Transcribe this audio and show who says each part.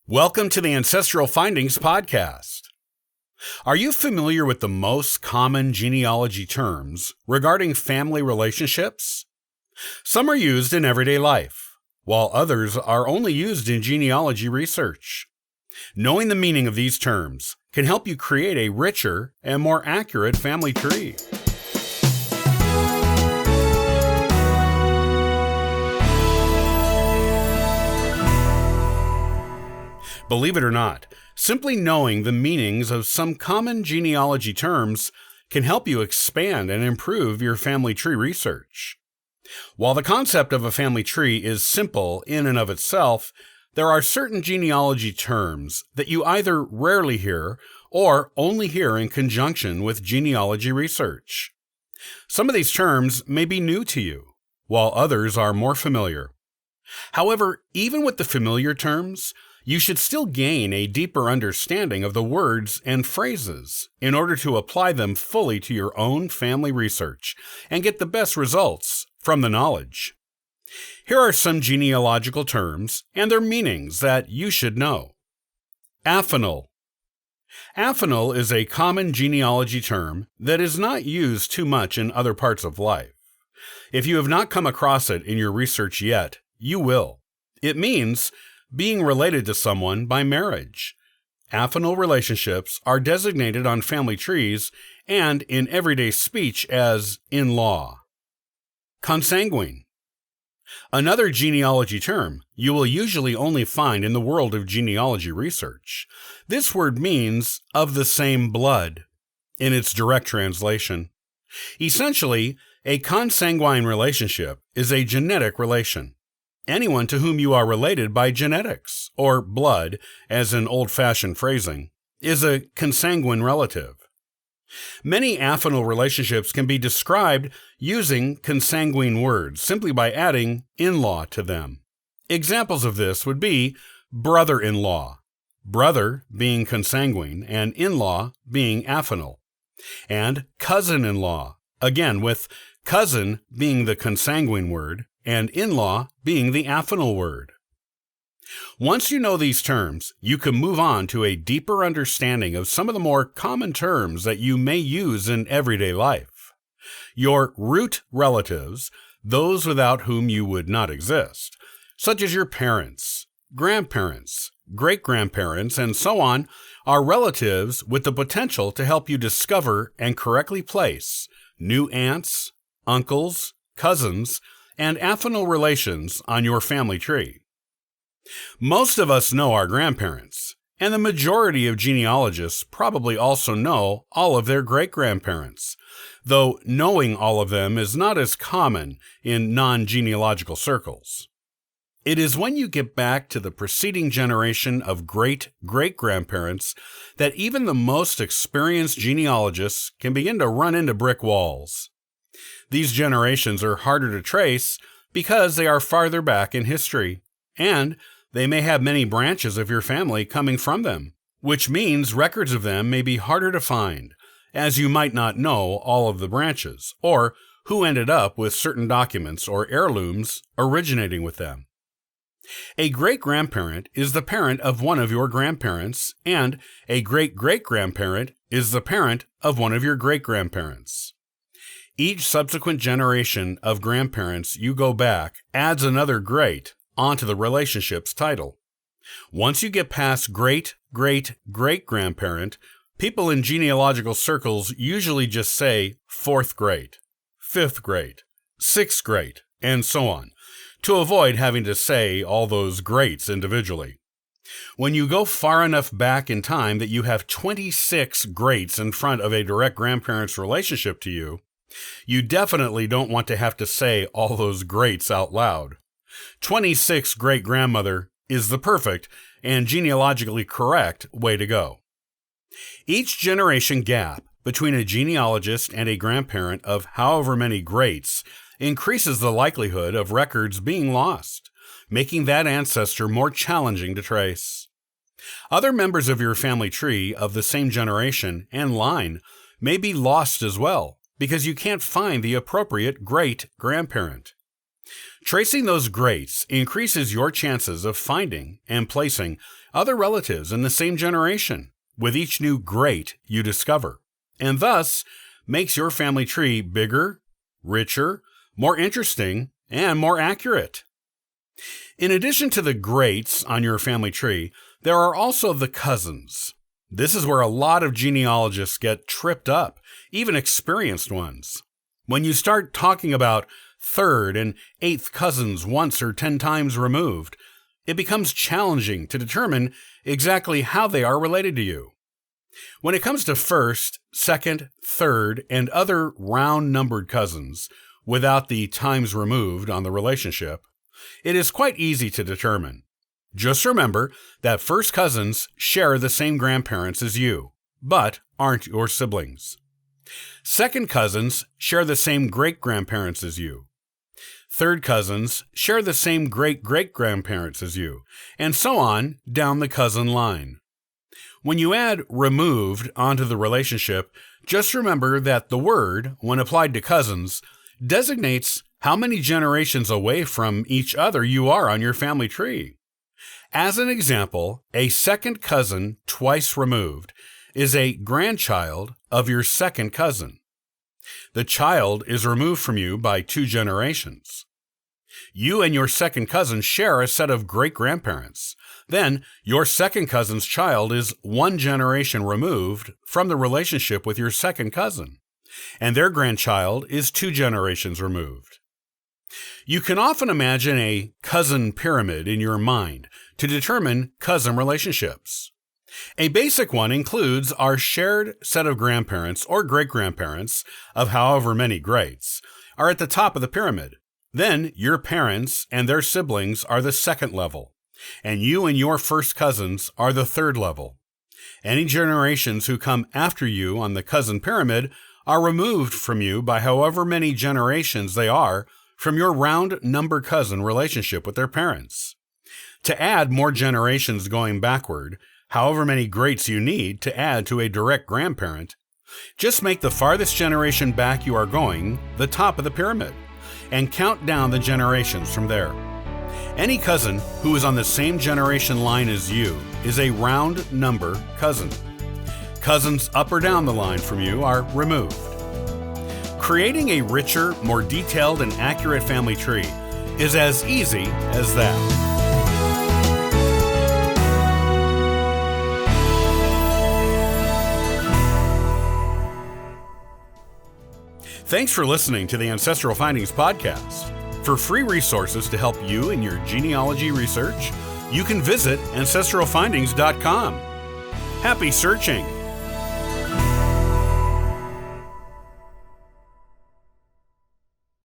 Speaker 1: Welcome to the Ancestral Findings Podcast. Are you familiar with the most common genealogy terms regarding family relationships? Some are used in everyday life, while others are only used in genealogy research. Knowing the meaning of these terms can help you create a richer and more accurate family tree. Believe it or not, simply knowing the meanings of some common genealogy terms can help you expand and improve your family tree research. While the concept of a family tree is simple in and of itself, there are certain genealogy terms that you either rarely hear or only hear in conjunction with genealogy research. Some of these terms may be new to you, while others are more familiar. However, even with the familiar terms, you should still gain a deeper understanding of the words and phrases in order to apply them fully to your own family research and get the best results from the knowledge. Here are some genealogical terms and their meanings that you should know. Affinal. Affinal is a common genealogy term that is not used too much in other parts of life. If you have not come across it in your research yet, you will. It means being related to someone by marriage. Affinal relationships are designated on family trees and in everyday speech as in-law. Consanguine. Another genealogy term you will usually only find in the world of genealogy research. This word means of the same blood in its direct translation. Essentially, a consanguine relationship is a genetic relation. Anyone to whom you are related by genetics, or blood, as in old-fashioned phrasing, is a consanguine relative. Many affinal relationships can be described using consanguine words simply by adding in-law to them. Examples of this would be brother-in-law, brother being consanguine and in-law being affinal, and cousin-in-law, again with cousin being the consanguine word, and in-law being the affinal word. Once you know these terms, you can move on to a deeper understanding of some of the more common terms that you may use in everyday life. Your root relatives, those without whom you would not exist, such as your parents, grandparents, great-grandparents, and so on, are relatives with the potential to help you discover and correctly place new aunts, uncles, cousins, and affinal relations on your family tree. Most of us know our grandparents, and the majority of genealogists probably also know all of their great-grandparents, though knowing all of them is not as common in non-genealogical circles. It is when you get back to the preceding generation of great-great-grandparents that even the most experienced genealogists can begin to run into brick walls. These generations are harder to trace because they are farther back in history, and they may have many branches of your family coming from them, which means records of them may be harder to find, as you might not know all of the branches, or who ended up with certain documents or heirlooms originating with them. A great-grandparent is the parent of one of your grandparents, and a great-great-grandparent is the parent of one of your great-grandparents. Each subsequent generation of grandparents you go back adds another great onto the relationship's title. Once you get past great-great-great-grandparent, people in genealogical circles usually just say fourth great, fifth great, sixth great, and so on, to avoid having to say all those greats individually. When you go far enough back in time that you have 26 greats in front of a direct grandparent's relationship to you, you definitely don't want to have to say all those greats out loud. 26 great-grandmother is the perfect and genealogically correct way to go. Each generation gap between a genealogist and a grandparent of however many greats increases the likelihood of records being lost, making that ancestor more challenging to trace. Other members of your family tree of the same generation and line may be lost as well, because you can't find the appropriate great-grandparent. Tracing those greats increases your chances of finding and placing other relatives in the same generation with each new great you discover, and thus makes your family tree bigger, richer, more interesting, and more accurate. In addition to the greats on your family tree, there are also the cousins. This is where a lot of genealogists get tripped up, even experienced ones. When you start talking about third and eighth cousins once or 10 times removed, it becomes challenging to determine exactly how they are related to you. When it comes to first, second, third, and other round-numbered cousins, without the times removed on the relationship, it is quite easy to determine. Just remember that first cousins share the same grandparents as you, but aren't your siblings. Second cousins share the same great-grandparents as you. Third cousins share the same great-great-grandparents as you, and so on down the cousin line. When you add removed onto the relationship, just remember that the word, when applied to cousins, designates how many generations away from each other you are on your family tree. As an example, a second cousin twice removed is a grandchild of your second cousin. The child is removed from you by 2 generations. You and your second cousin share a set of great-grandparents. Then, your second cousin's child is 1 generation removed from the relationship with your second cousin, and their grandchild is 2 generations removed. You can often imagine a cousin pyramid in your mind to determine cousin relationships. A basic one includes our shared set of grandparents or great-grandparents of however many greats are at the top of the pyramid. Then your parents and their siblings are the second level, and you and your first cousins are the third level. Any generations who come after you on the cousin pyramid are removed from you by however many generations they are from your round number cousin relationship with their parents. To add more generations going backward, however many greats you need to add to a direct grandparent, just make the farthest generation back you are going the top of the pyramid, and count down the generations from there. Any cousin who is on the same generation line as you is a round number cousin. Cousins up or down the line from you are removed. Creating a richer, more detailed, and accurate family tree is as easy as that. Thanks for listening to the Ancestral Findings podcast. For free resources to help you in your genealogy research, you can visit ancestralfindings.com. Happy searching!